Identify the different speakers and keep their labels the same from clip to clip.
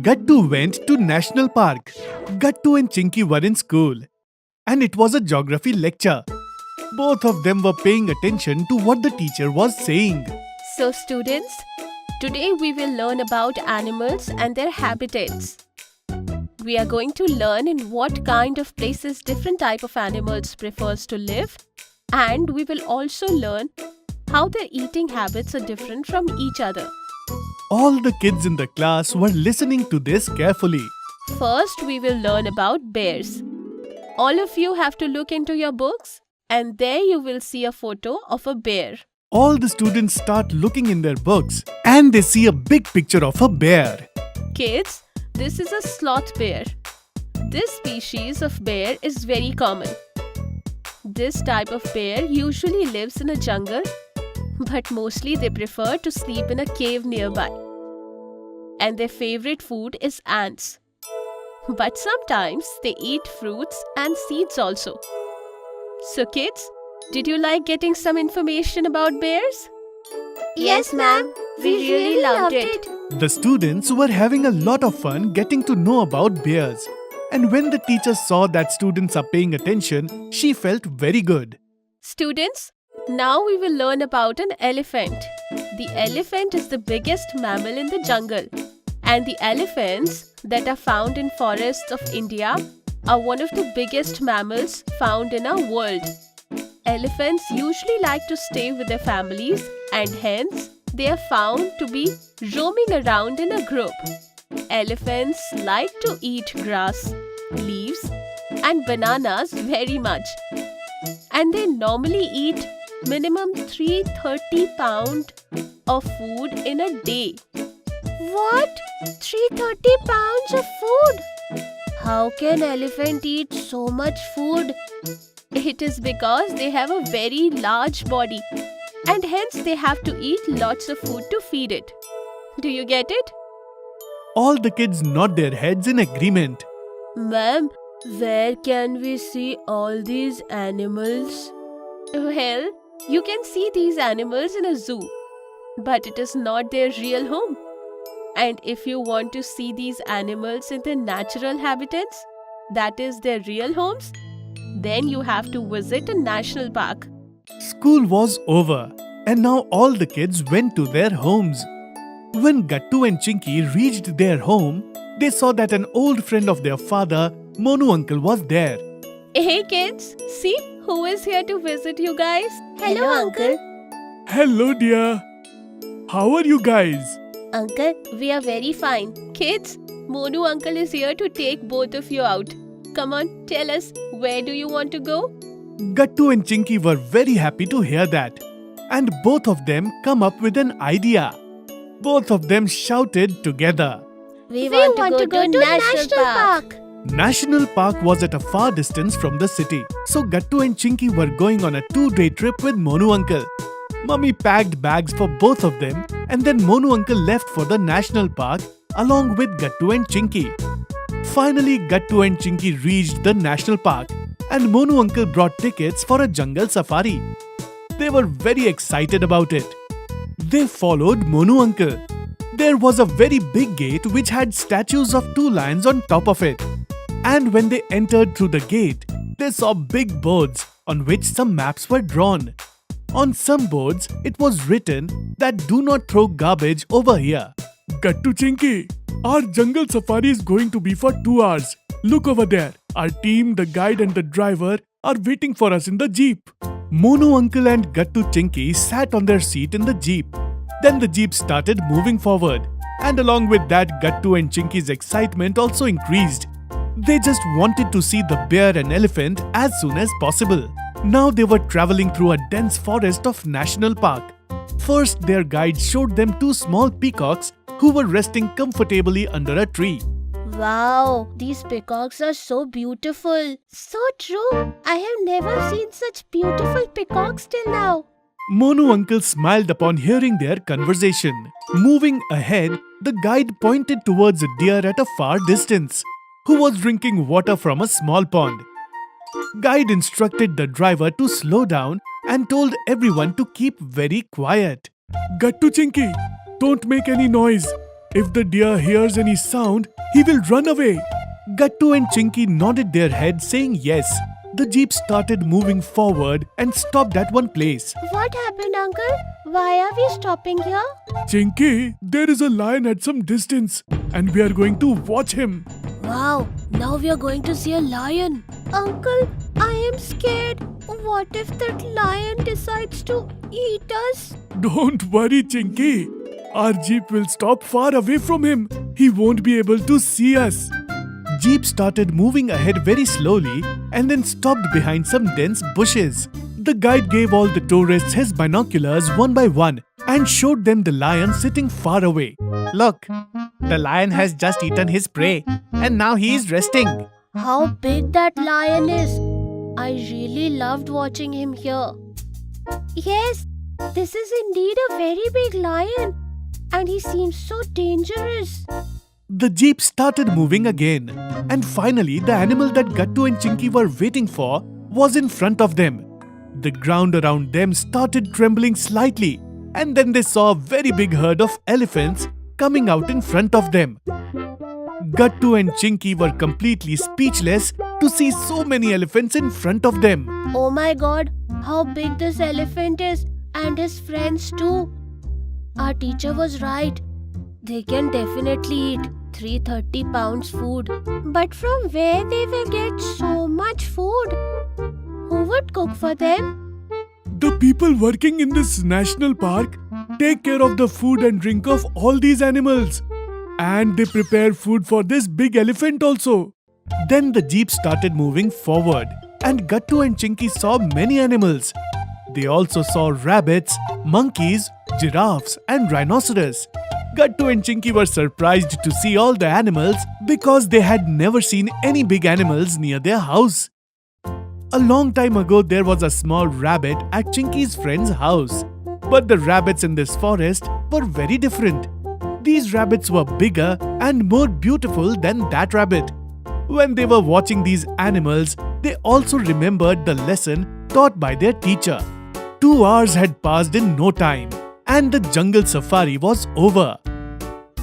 Speaker 1: Gattu went to National Park. Gattu and Chinky were in school, and it was a geography lecture. Both of them were paying attention to what the teacher was saying.
Speaker 2: So students, today we will learn about animals and their habitats. We are going to learn in what kind of places different type of animals prefers to live, and we will also learn how their eating habits are different from each other.
Speaker 1: All the kids in the class were listening to this carefully.
Speaker 2: First, we will learn about bears. All of you have to look into your books, and there you will see a photo of a bear.
Speaker 1: All the students start looking in their books and they see a big picture of a bear.
Speaker 2: Kids, this is a sloth bear. This species of bear is very common. This type of bear usually lives in a jungle, but mostly they prefer to sleep in a cave nearby. And their favorite food is ants. But sometimes they eat fruits and seeds also. So kids, did you like getting some information about bears?
Speaker 3: Yes, ma'am. We really loved it.
Speaker 1: The students were having a lot of fun getting to know about bears. And when the teacher saw that students are paying attention, she felt very good.
Speaker 2: Students, now we will learn about an elephant. The elephant is the biggest mammal in the jungle. And the elephants that are found in forests of India are one of the biggest mammals found in our world. Elephants usually like to stay with their families, and hence they are found to be roaming around in a group. Elephants like to eat grass, leaves, and bananas very much. And they normally eat minimum 330 pounds of food in a day.
Speaker 3: What? 330 pounds of food? How can elephant eat so much food?
Speaker 2: It is because they have a very large body, and hence they have to eat lots of food to feed it. Do you get it?
Speaker 1: All the kids nod their heads in agreement.
Speaker 3: Ma'am, where can we see all these animals?
Speaker 2: Well, you can see these animals in a zoo, but it is not their real home. And if you want to see these animals in their natural habitats, that is their real homes, then you have to visit a national park.
Speaker 1: School was over, and now all the kids went to their homes. When Gattu and Chinky reached their home, they saw that an old friend of their father, Monu uncle, was there.
Speaker 2: Hey kids, see who is here to visit you guys?
Speaker 3: Hello, Uncle.
Speaker 1: Hello, dear. How are you guys?
Speaker 3: Uncle, we are very fine.
Speaker 2: Kids, Monu uncle is here to take both of you out. Come on, tell us, where do you want to go?
Speaker 1: Gattu and Chinky were very happy to hear that. And both of them come up with an idea. Both of them shouted together.
Speaker 3: We want to go to National Park.
Speaker 1: National Park was at a far distance from the city. So Gattu and Chinky were going on a 2-day trip with Monu uncle. Mummy packed bags for both of them, and then Monu uncle left for the National Park along with Gattu and Chinky. Finally, Gattu and Chinky reached the National Park, and Monu uncle brought tickets for a jungle safari. They were very excited about it. They followed Monu uncle. There was a very big gate which had statues of 2 lions on top of it. And when they entered through the gate, they saw big boards on which some maps were drawn. On some boards, it was written that do not throw garbage over here. Gattu Chinky, our jungle safari is going to be for 2 hours. Look over there. Our team, the guide and the driver are waiting for us in the jeep. Monu uncle and Gattu Chinky sat on their seat in the jeep. Then the jeep started moving forward. And along with that, Gattu and Chinky's excitement also increased. They just wanted to see the bear and elephant as soon as possible. Now they were traveling through a dense forest of National Park. First, their guide showed them 2 small peacocks who were resting comfortably under a tree.
Speaker 3: Wow, these peacocks are so beautiful. So true. I have never seen such beautiful peacocks till now.
Speaker 1: Monu uncle smiled upon hearing their conversation. Moving ahead, the guide pointed towards a deer at a far distance, who was drinking water from a small pond. Guide instructed the driver to slow down and told everyone to keep very quiet. Gattu Chinky, don't make any noise. If the deer hears any sound, he will run away. Gattu and Chinky nodded their heads saying yes. The jeep started moving forward and stopped at one place.
Speaker 3: What happened, Uncle? Why are we stopping here?
Speaker 1: Chinky, there is a lion at some distance and we are going to watch him.
Speaker 3: Wow, now we are going to see a lion. Uncle, I am scared. What if that lion decides to eat us?
Speaker 1: Don't worry, Chinky. Our jeep will stop far away from him. He won't be able to see us. Jeep started moving ahead very slowly and then stopped behind some dense bushes. The guide gave all the tourists his binoculars one by one and showed them the lion sitting far away. Look, the lion has just eaten his prey and now he is resting.
Speaker 3: How big that lion is. I really loved watching him here. Yes, this is indeed a very big lion. And he seems so dangerous.
Speaker 1: The jeep started moving again. And finally, the animal that Gattu and Chinky were waiting for was in front of them. The ground around them started trembling slightly. And then they saw a very big herd of elephants coming out in front of them. Gattu and Chinky were completely speechless to see so many elephants in front of them.
Speaker 3: Oh my god, how big this elephant is, and his friends too. Our teacher was right. They can definitely eat 330 pounds food. But from where they will get so much food? Who would cook for them?
Speaker 1: The people working in this national park take care of the food and drink of all these animals. And they prepare food for this big elephant also. Then the jeep started moving forward and Gattu and Chinky saw many animals. They also saw rabbits, monkeys, giraffes and rhinoceros. Gattu and Chinky were surprised to see all the animals because they had never seen any big animals near their house. A long time ago, there was a small rabbit at Chinky's friend's house. But the rabbits in this forest were very different. These rabbits were bigger and more beautiful than that rabbit. When they were watching these animals, they also remembered the lesson taught by their teacher. 2 hours had passed in no time, and the jungle safari was over.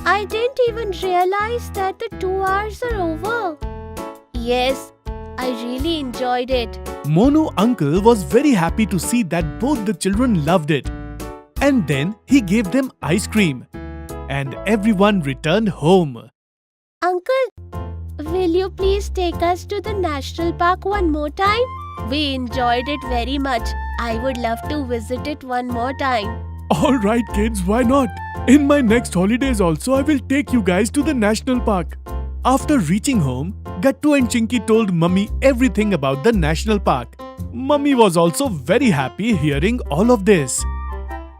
Speaker 3: I didn't even realize that the 2 hours are over. Yes, I really enjoyed it.
Speaker 1: Monu uncle was very happy to see that both the children loved it. And then he gave them ice cream. And everyone returned home.
Speaker 3: Uncle, will you please take us to the national park one more time? We enjoyed it very much. I would love to visit it one more time.
Speaker 1: Alright kids, why not? In my next holidays also, I will take you guys to the national park. After reaching home, Gattu and Chinky told Mummy everything about the national park. Mummy was also very happy hearing all of this.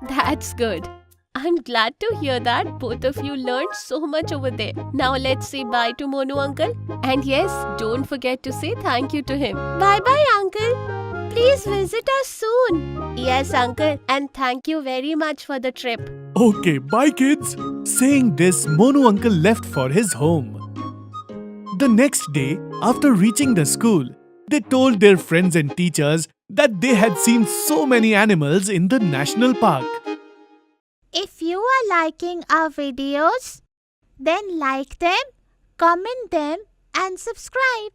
Speaker 2: That's good. I'm glad to hear that both of you learned so much over there. Now let's say bye to Monu uncle. And yes, don't forget to say thank you to him.
Speaker 3: Bye-bye, Uncle. Please visit us soon.
Speaker 2: Yes, uncle. And thank you very much for the trip.
Speaker 1: Okay, bye kids. Saying this, Monu uncle left for his home. The next day, after reaching the school, they told their friends and teachers that they had seen so many animals in the national park.
Speaker 3: If you are liking our videos, then like them, comment them and subscribe.